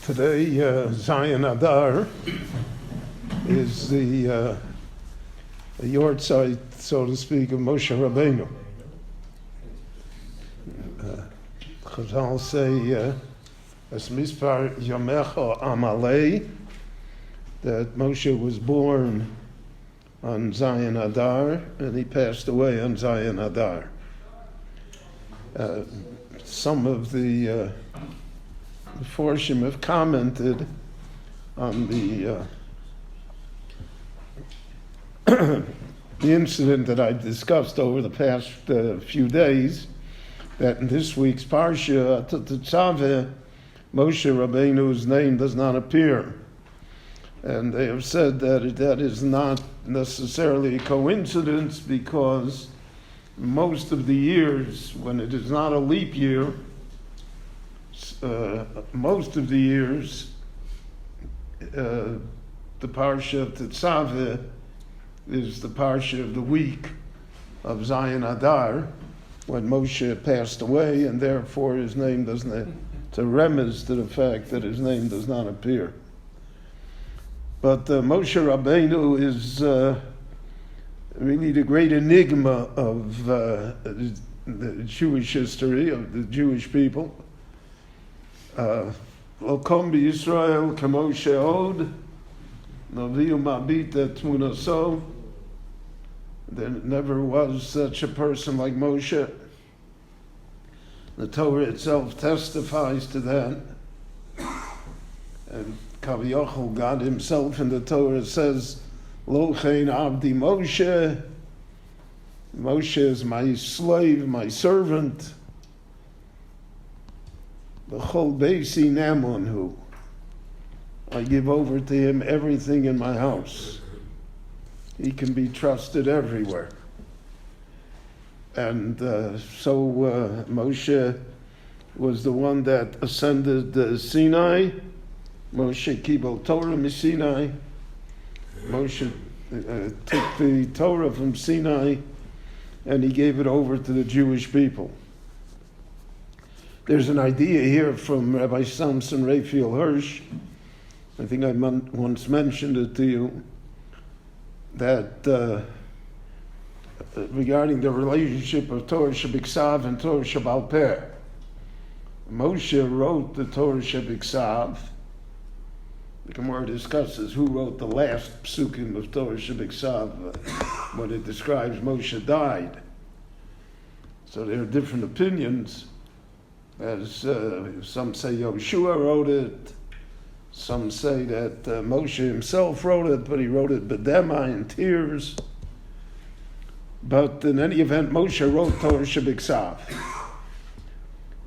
Today, Zion Adar is the Yortzeit, so to speak, of Moshe Rabbeinu. Chazal say, as mispar Yamecha Amalei, that Moshe was born on Zion Adar and he passed away on Zion Adar. Some of the Forshim have commented on the the incident that I discussed over the past few days, that in this week's Parsha, tetzava, Moshe Rabbeinu's name does not appear. And they have said that that is not necessarily a coincidence, because most of the years, when it is not a leap year, most of the years, the Parsha of Tetzava is the Parsha of the week of Zion Adar, when Moshe passed away, and therefore his name doesn't, it's a remez to the fact that his name does not appear. But Moshe Rabbeinu is really the great enigma of the Jewish history, of the Jewish people. Lokom b'Yisrael k'Moshe od, noviu mabit et tmunaso. There never was such a person like Moshe. The Torah itself testifies to that. And Kaviyachol, God himself in the Torah says, Lo chen avdi Moshe. Moshe is my slave, my servant. B'chol beisi namonhu. I give over to him everything in my house. He can be trusted everywhere. And so Moshe was the one that ascended Sinai. Moshe kibel Torah miSinai. Moshe took the Torah from Sinai and he gave it over to the Jewish people. There's an idea here from Rabbi Samson Raphael Hirsch, I think I once mentioned it to you, that regarding the relationship of Torah Shebiksav and Torah Shebal Peh. Moshe wrote the Torah Shebiksav. The Gemara discusses who wrote the last psukim of Torah Shebiksav when it describes Moshe died. So there are different opinions. As some say Yoshua wrote it, some say that Moshe himself wrote it, but he wrote it b'dema, in tears. But in any event, Moshe wrote Torah Shebiksav.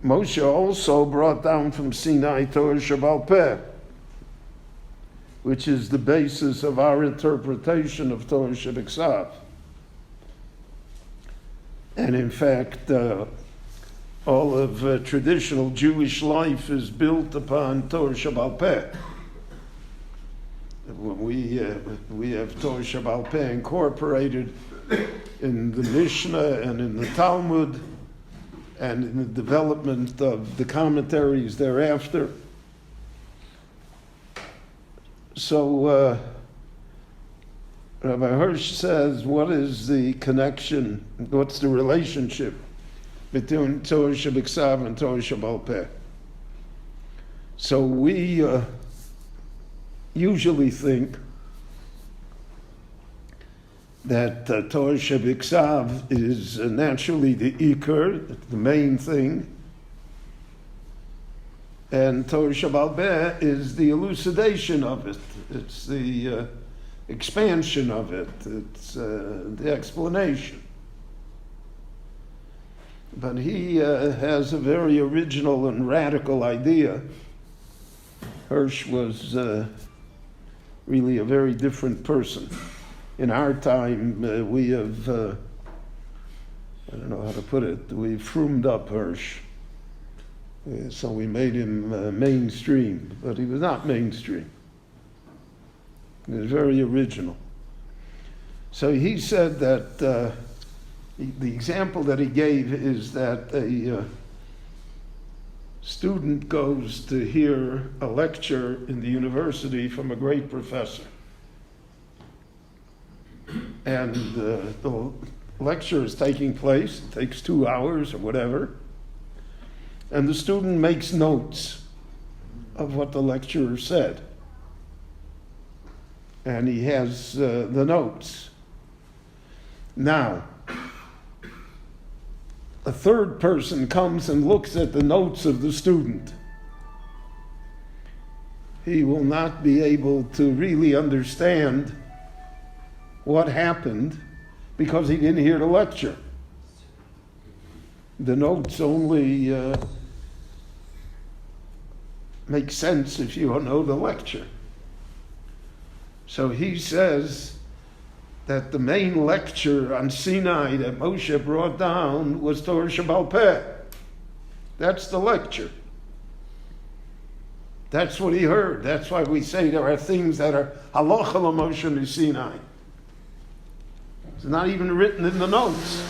Moshe also brought down from Sinai Torah Shebal Peh, which is the basis of our interpretation of Torah Shebiksav. And in fact, all of traditional Jewish life is built upon Torah Shebal Peh. We have Torah Shebal Peh incorporated in the Mishnah and in the Talmud and in the development of the commentaries thereafter. So Rabbi Hirsch says, what is the connection, what's the relationship between Torah Shebiksav and Torah Shebal Peh? So we usually think that Torah Shebiksav is naturally the ikar, the main thing, and Torah Shebal Peh is the elucidation of it. It's the expansion of it. It's the explanation. But he has a very original and radical idea. Hirsch was really a very different person. In our time, we have, I don't know how to put it, we froomed up Hirsch. So we made him mainstream, but he was not mainstream. He was very original. So he said that the example that he gave is that a student goes to hear a lecture in the university from a great professor. And the lecture is taking place, it takes 2 hours or whatever, and the student makes notes of what the lecturer said. And he has the notes. Now, a third person comes and looks at the notes of the student. He will not be able to really understand what happened because he didn't hear the lecture. The notes only make sense if you know the lecture. So he says that the main lecture on Sinai that Moshe brought down was Torah Shebaal Peh. That's the lecture. That's what he heard. That's why we say there are things that are halacha l'Moshe Sinai. It's not even written in the notes.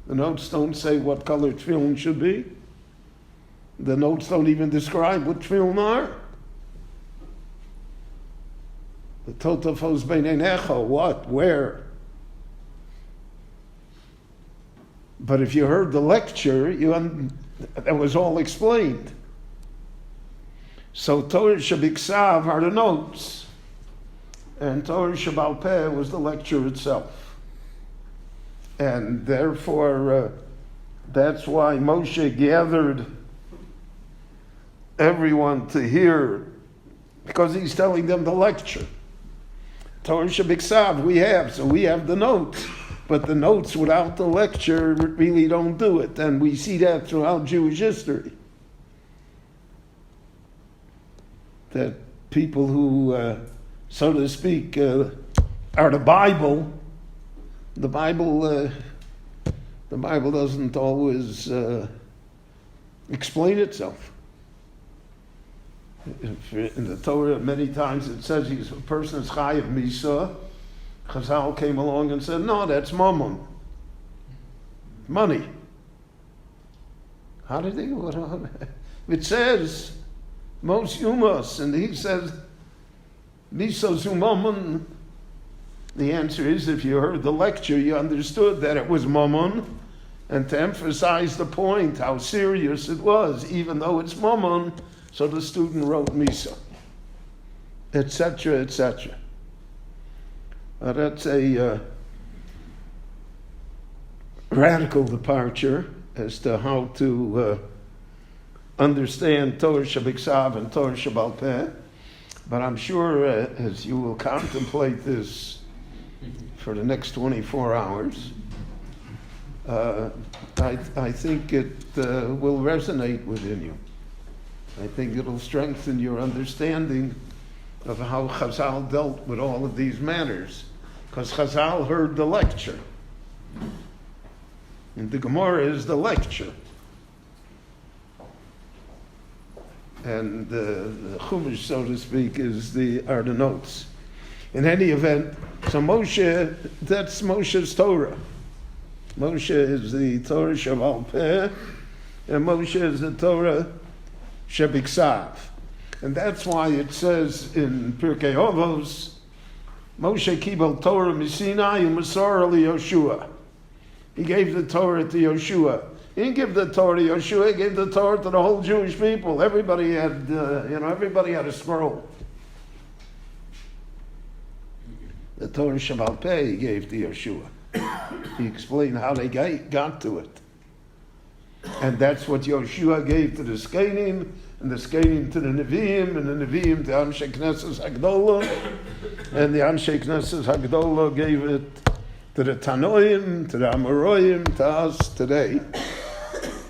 The notes don't say what color tefillin should be. The notes don't even describe what tefillin are. The totafos beinenecha, what, where. But if you heard the lecture, that was all explained. So Torah Shabiksav are the notes, and Torah Shebaal Peh was the lecture itself. And therefore, that's why Moshe gathered everyone to hear, because he's telling them the lecture. Torah Shabiksav we have, so we have the notes. But the notes without the lecture really don't do it. And we see that throughout Jewish history. That people who, so to speak, are the Bible doesn't always explain itself. In the Torah, many times it says a person is chayiv misa. Chazal came along and said, no, that's mammon. Money. How did they go on? It says, most humus, and he says, misos mammon. The answer is, if you heard the lecture, you understood that it was mammon, and to emphasize the point, how serious it was, even though it's mammon, so the student wrote misa, etc., etc. That's a radical departure as to how to understand Torah Shabiksav and Torah Shebaal Peh. But I'm sure as you will contemplate this for the next 24 hours, I think it will resonate within you. I think it'll strengthen your understanding of how Chazal dealt with all of these matters. Because Chazal heard the lecture. And the Gemara is the lecture. And the Chumash, so to speak, are the notes. In any event, so Moshe, that's Moshe's Torah. Moshe is the Torah Shebaal Peh, and Moshe is the Torah Shabiksav. And that's why it says in Pirkei Avos, Moshe kibel Torah misinai u'masor liYoshua. He gave the Torah to Yoshua. He didn't give the Torah to Yoshua. He gave the Torah to the whole Jewish people. Everybody had, everybody had a scroll. The Torah Shebaal Peh he gave to Yoshua. He explained how they got to it. And that's what Yoshua gave to the Skenim, and the Skenim to the Nevi'im, and the Nevi'im to Anshe Knesses Hagdolah, and the Anshe Knesses Hagdolah gave it to the Tanoim, to the Amoraim, to us today,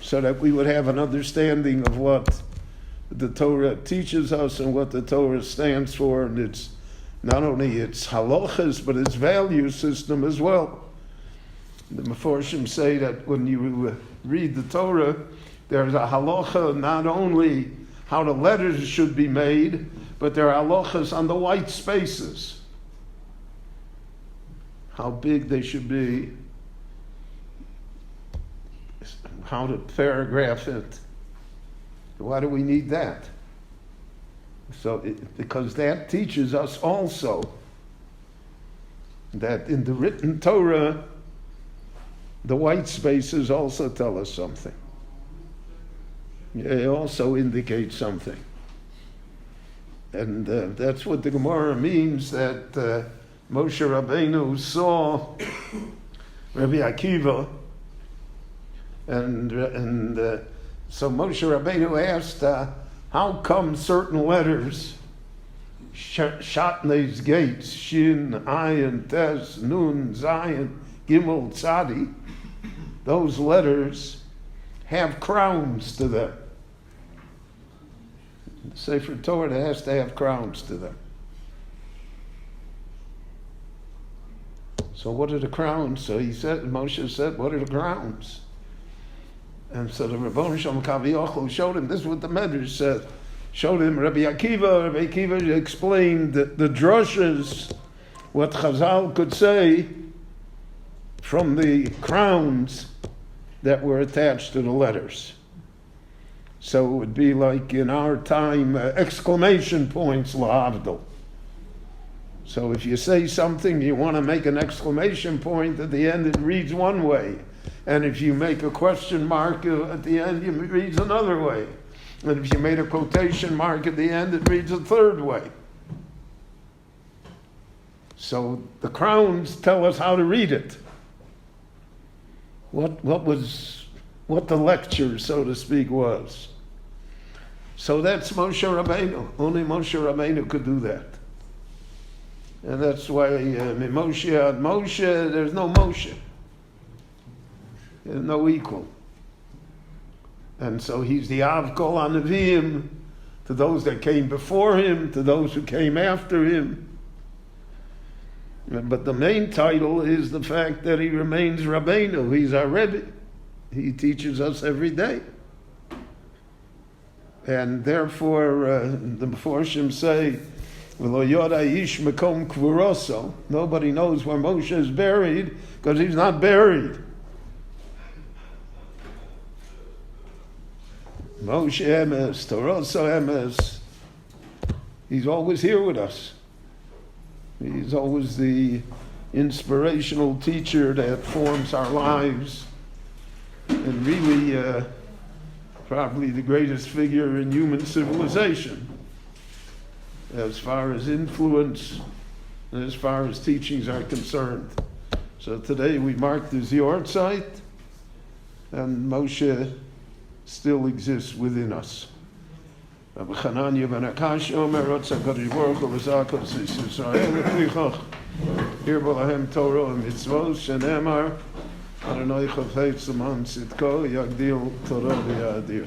so that we would have an understanding of what the Torah teaches us and what the Torah stands for, and it's not only its halachas, but its value system as well. The Meforshim say that when you read the Torah, there's a halacha not only how the letters should be made, but there are halachas on the white spaces. How big they should be, how to paragraph it. Why do we need that? Because that teaches us also that in the written Torah, the white spaces also tell us something. They also indicate something. And that's what the Gemara means, that Moshe Rabbeinu saw Rabbi Akiva, and so Moshe Rabbeinu asked, how come certain letters, Shatnei's gates, Shin, Ayin, Tes, Nun, Zayin, Gimel, Tzadi, those letters have crowns to them. The Sefer Torah has to have crowns to them. So what are the crowns? So Moshe said, what are the crowns? And so the rabbanu Shalom Kaviyachol showed him, this is what the Medrash said, showed him Rabbi Akiva explained the drushes, what Chazal could say from the crowns that were attached to the letters. So it would be like in our time, exclamation points, la'avdil. So if you say something, you want to make an exclamation point, at the end it reads one way. And if you make a question mark at the end, it reads another way. And if you made a quotation mark at the end, it reads a third way. So the crowns tell us how to read it. What the lecture, so to speak, was. So that's Moshe Rabbeinu. Only Moshe Rabbeinu could do that. And that's why Moshe ad Moshe, there's no Moshe. There's no equal. And so he's the Av Kol HaNeviim, to those that came before him, to those who came after him. But the main title is the fact that he remains Rabbeinu. He's our Rebbe. He teaches us every day. And therefore, the Meforshim say, V'lo yoda ish mekom kvuroso. Nobody knows where Moshe is buried, because he's not buried. Moshe emes, Toroso emes. He's always here with us. He's always the inspirational teacher that forms our lives, and really probably the greatest figure in human civilization as far as influence and as far as teachings are concerned. So today we mark the Yortzeit, and Moshe still exists within us. Rabbi Chananya ben Akash Omer Rotza Kadosh Baruch Hu L'Zakos Yisrael L'Plichach Hirbo Lahem Torah Mitzvot Shenemar Adonai Chafetz L'man Tzidko Yagdil Torah V'Yadir.